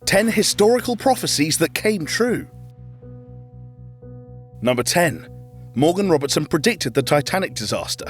10 historical prophecies that came true. Number 10. Morgan Robertson predicted the Titanic disaster.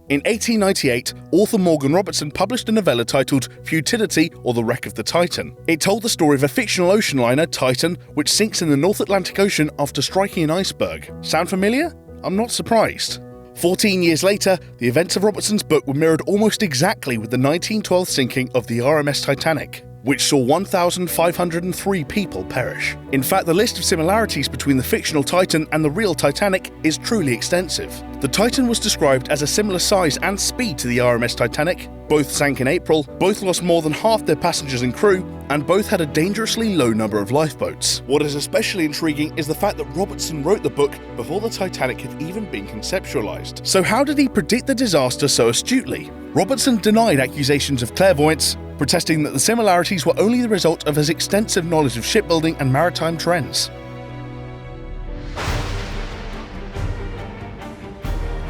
In 1898, author Morgan Robertson published a novella titled Futility or the Wreck of the Titan. It told the story of a fictional ocean liner, Titan, which sinks in the North Atlantic Ocean after striking an iceberg. Sound familiar? I'm not surprised. 14 years later, the events of Robertson's book were mirrored almost exactly with the 1912 sinking of the RMS Titanic, which saw 1,503 people perish. In fact, the list of similarities between the fictional Titan and the real Titanic is truly extensive. The Titan was described as a similar size and speed to the RMS Titanic, both sank in April, both lost more than half their passengers and crew, and both had a dangerously low number of lifeboats. What is especially intriguing is the fact that Robertson wrote the book before the Titanic had even been conceptualized. So how did he predict the disaster so astutely? Robertson denied accusations of clairvoyance, protesting that the similarities were only the result of his extensive knowledge of shipbuilding and maritime trends.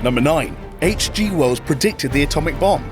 Number 9. H.G. Wells predicted the atomic bomb.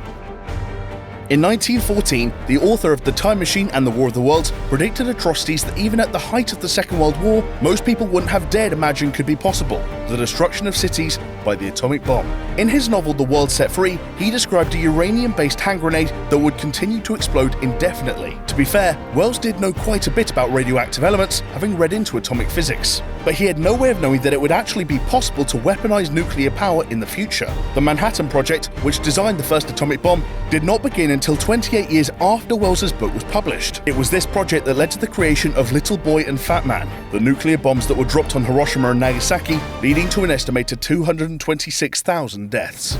In 1914, the author of The Time Machine and the War of the Worlds predicted atrocities that even at the height of the Second World War, most people wouldn't have dared imagine could be possible: the destruction of cities by the atomic bomb. In his novel The World Set Free, he described a uranium-based hand grenade that would continue to explode indefinitely. To be fair, Wells did know quite a bit about radioactive elements, having read into atomic physics. But he had no way of knowing that it would actually be possible to weaponize nuclear power in the future. The Manhattan Project, which designed the first atomic bomb, did not begin until 28 years after Wells's book was published. It was this project that led to the creation of Little Boy and Fat Man, the nuclear bombs that were dropped on Hiroshima and Nagasaki, leading to an estimated 226,000 deaths.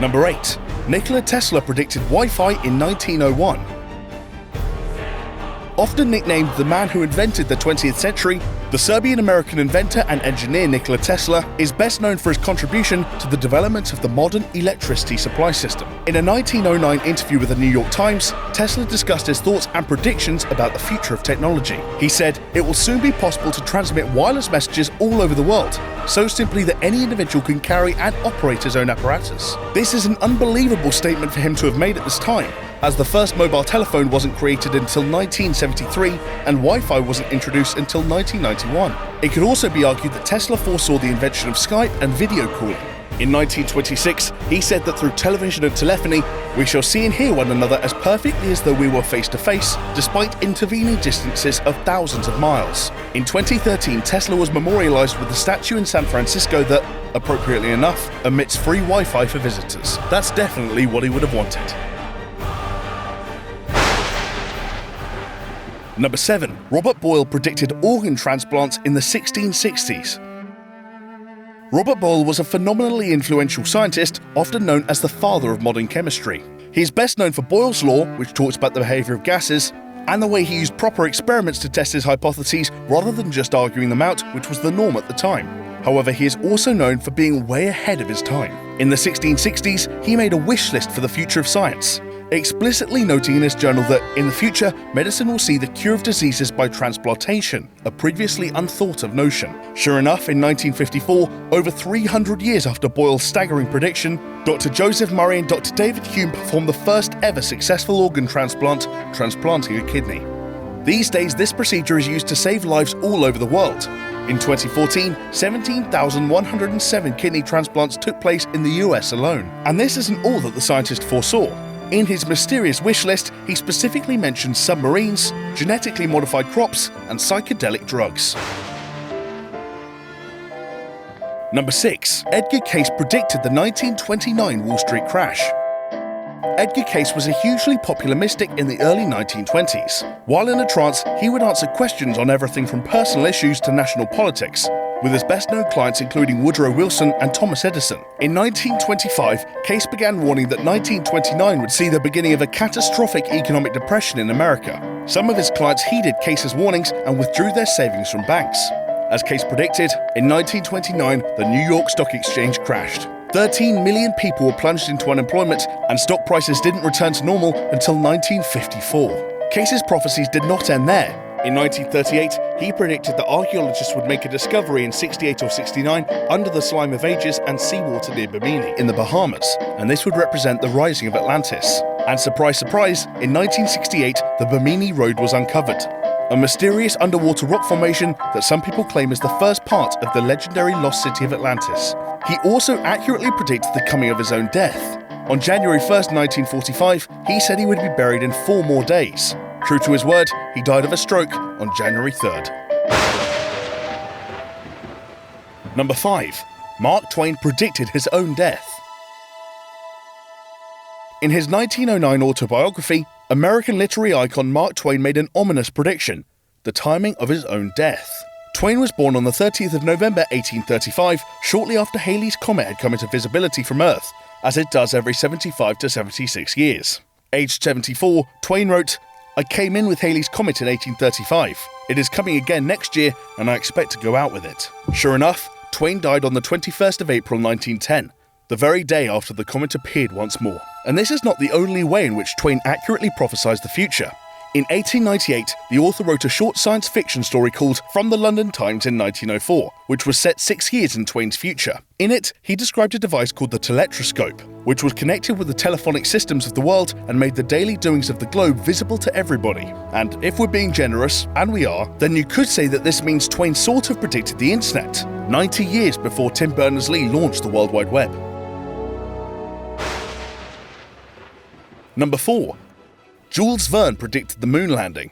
Number 8. Nikola Tesla predicted Wi-Fi in 1901. Often nicknamed the man who invented the 20th century, the Serbian-American inventor and engineer Nikola Tesla is best known for his contribution to the development of the modern electricity supply system. In a 1909 interview with the New York Times, Tesla discussed his thoughts and predictions about the future of technology. He said, "It will soon be possible to transmit wireless messages all over the world, so simply that any individual can carry and operate his own apparatus." This is an unbelievable statement for him to have made at this time, as the first mobile telephone wasn't created until 1973 and Wi-Fi wasn't introduced until 1991. It could also be argued that Tesla foresaw the invention of Skype and video calling. In 1926, he said that through television and telephony, we shall see and hear one another as perfectly as though we were face to face, despite intervening distances of thousands of miles. In 2013, Tesla was memorialized with a statue in San Francisco that, appropriately enough, emits free Wi-Fi for visitors. That's definitely what he would have wanted. Number 7. Robert Boyle predicted organ transplants in the 1660s. Robert Boyle was a phenomenally influential scientist, often known as the father of modern chemistry. He is best known for Boyle's law, which talks about the behavior of gases, and the way he used proper experiments to test his hypotheses rather than just arguing them out, which was the norm at the time. However, he is also known for being way ahead of his time. In the 1660s, he made a wish list for the future of science, explicitly noting in his journal that, in the future, medicine will see the cure of diseases by transplantation, a previously unthought of notion. Sure enough, in 1954, over 300 years after Boyle's staggering prediction, Dr. Joseph Murray and Dr. David Hume performed the first ever successful organ transplant, transplanting a kidney. These days, this procedure is used to save lives all over the world. In 2014, 17,107 kidney transplants took place in the US alone. And this isn't all that the scientist foresaw. In his mysterious wish list, he specifically mentioned submarines, genetically modified crops, and psychedelic drugs. Number 6. Edgar Cayce predicted the 1929 Wall Street crash. Edgar Cayce was a hugely popular mystic in the early 1920s. While in a trance, he would answer questions on everything from personal issues to national politics, with his best-known clients including Woodrow Wilson and Thomas Edison. In 1925, Cayce began warning that 1929 would see the beginning of a catastrophic economic depression in America. Some of his clients heeded Cayce's warnings and withdrew their savings from banks. As Cayce predicted, in 1929, the New York Stock Exchange crashed. 13 million people were plunged into unemployment, and stock prices didn't return to normal until 1954. Cayce's prophecies did not end there. In 1938, he predicted that archaeologists would make a discovery in 68 or 69 under the slime of ages and seawater near Bimini in the Bahamas, and this would represent the rising of Atlantis. And surprise, surprise, in 1968, the Bimini Road was uncovered, a mysterious underwater rock formation that some people claim is the first part of the legendary lost city of Atlantis. He also accurately predicted the coming of his own death. On January 1st, 1945, he said he would be buried in 4 more days. True to his word, he died of a stroke on January 3rd. Number 5. Mark Twain predicted his own death. In his 1909 autobiography, American literary icon Mark Twain made an ominous prediction: the timing of his own death. Twain was born on the 30th of November 1835, shortly after Halley's Comet had come into visibility from Earth, as it does every 75 to 76 years. Aged 74, Twain wrote, "I came in with Halley's Comet in 1835. It is coming again next year, and I expect to go out with it." Sure enough, Twain died on the 21st of April 1910, the very day after the comet appeared once more. And this is not the only way in which Twain accurately prophesied the future. In 1898, the author wrote a short science fiction story called From the London Times in 1904, which was set 6 years in Twain's future. In it, he described a device called the teletoscope, which was connected with the telephonic systems of the world and made the daily doings of the globe visible to everybody. And if we're being generous, and we are, then you could say that this means Twain sort of predicted the internet, 90 years before Tim Berners-Lee launched the World Wide Web. Number 4. Jules Verne predicted the moon landing.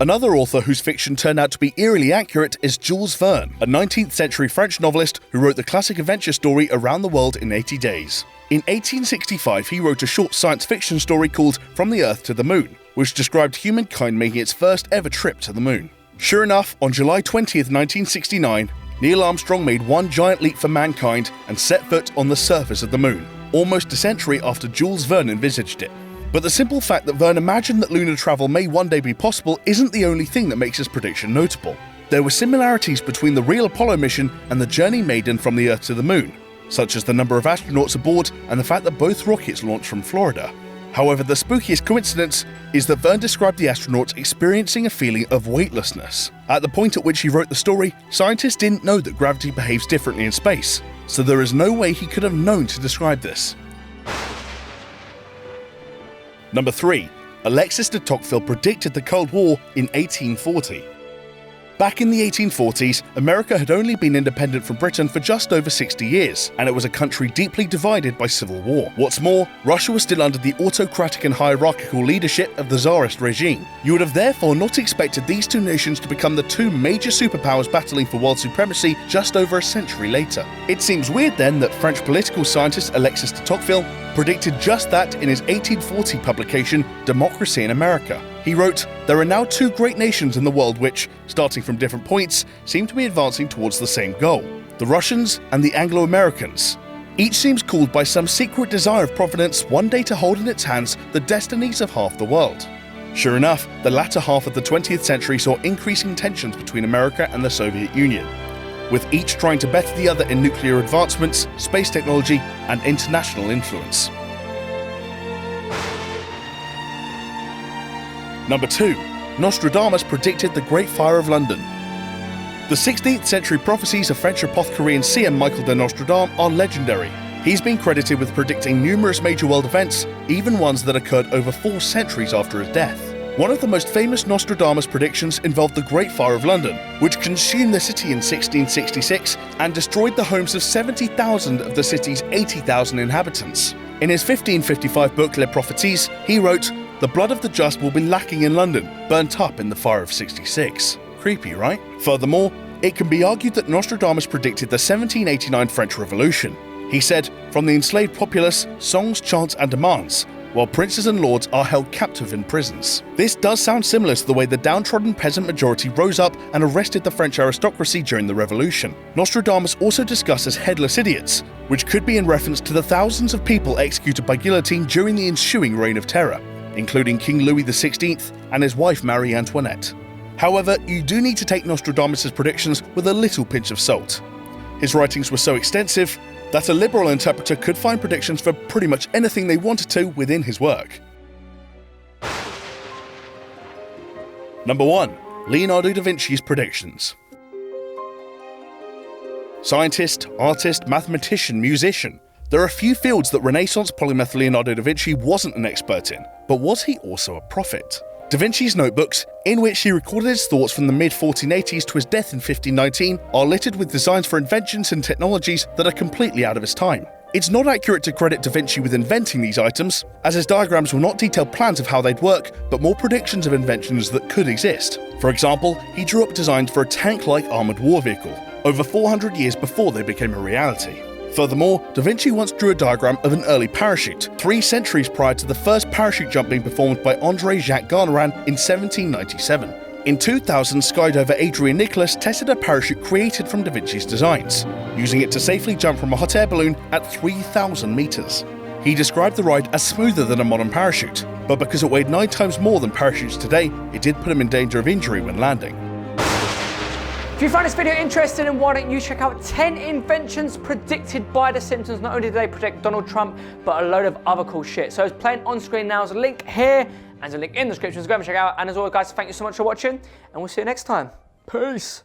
Another author whose fiction turned out to be eerily accurate is Jules Verne, a 19th century French novelist who wrote the classic adventure story Around the World in 80 Days. In 1865, he wrote a short science fiction story called From the Earth to the Moon, which described humankind making its first ever trip to the moon. Sure enough, on July 20th, 1969, Neil Armstrong made one giant leap for mankind and set foot on the surface of the moon, almost a century after Jules Verne envisaged it. But the simple fact that Verne imagined that lunar travel may one day be possible isn't the only thing that makes his prediction notable. There were similarities between the real Apollo mission and the journey maiden from the Earth to the moon, such as the number of astronauts aboard and the fact that both rockets launched from Florida. However, the spookiest coincidence is that Verne described the astronauts experiencing a feeling of weightlessness. At the point at which he wrote the story, scientists didn't know that gravity behaves differently in space, so there is no way he could have known to describe this. Number 3. Alexis de Tocqueville predicted the Cold War in 1840. Back in the 1840s, America had only been independent from Britain for just over 60 years, and it was a country deeply divided by civil war. What's more, Russia was still under the autocratic and hierarchical leadership of the Tsarist regime. You would have therefore not expected these two nations to become the two major superpowers battling for world supremacy just over a century later. It seems weird then that French political scientist Alexis de Tocqueville predicted just that in his 1840 publication, Democracy in America. He wrote, "There are now two great nations in the world which, starting from different points, seem to be advancing towards the same goal: the Russians and the Anglo-Americans. Each seems called by some secret desire of Providence one day to hold in its hands the destinies of half the world." Sure enough, the latter half of the 20th century saw increasing tensions between America and the Soviet Union, with each trying to better the other in nuclear advancements, space technology, and international influence. Number 2. Nostradamus predicted the Great Fire of London. The 16th century prophecies of French apothecary and seer Michael de Nostradamus are legendary. He's been credited with predicting numerous major world events, even ones that occurred over 4 centuries after his death. One of the most famous Nostradamus predictions involved the Great Fire of London, which consumed the city in 1666 and destroyed the homes of 70,000 of the city's 80,000 inhabitants. In his 1555 book Les Prophéties, he wrote, "The blood of the just will be lacking in London, burnt up in the fire of 66. Creepy, right? Furthermore, it can be argued that Nostradamus predicted the 1789 French Revolution. He said, "From the enslaved populace, songs, chants, and demands, while princes and lords are held captive in prisons." This does sound similar to the way the downtrodden peasant majority rose up and arrested the French aristocracy during the Revolution. Nostradamus also discusses headless idiots, which could be in reference to the thousands of people executed by guillotine during the ensuing Reign of Terror, including King Louis XVI and his wife Marie Antoinette. However, you do need to take Nostradamus' predictions with a little pinch of salt. His writings were so extensive that a liberal interpreter could find predictions for pretty much anything they wanted to within his work. Number 1. Leonardo da Vinci's predictions. Scientist, artist, mathematician, musician. There are few fields that Renaissance polymath Leonardo da Vinci wasn't an expert in, but was he also a prophet? Da Vinci's notebooks, in which he recorded his thoughts from the mid-1480s to his death in 1519, are littered with designs for inventions and technologies that are completely out of his time. It's not accurate to credit Da Vinci with inventing these items, as his diagrams will not detail plans of how they'd work, but more predictions of inventions that could exist. For example, he drew up designs for a tank-like armoured war vehicle, over 400 years before they became a reality. Furthermore, Da Vinci once drew a diagram of an early parachute, 3 centuries prior to the first parachute jump being performed by André-Jacques Garnerin in 1797. In 2000, skydiver Adrian Nicholas tested a parachute created from Da Vinci's designs, using it to safely jump from a hot air balloon at 3,000 meters. He described the ride as smoother than a modern parachute, but because it weighed 9 times more than parachutes today, it did put him in danger of injury when landing. If you found this video interesting, then why don't you check out 10 inventions predicted by The Simpsons. Not only did they predict Donald Trump, but a load of other cool shit. So it's playing on screen now. There's a link here, and there's a link in the description. So go and check it out. And as always, guys, thank you so much for watching, and we'll see you next time. Peace.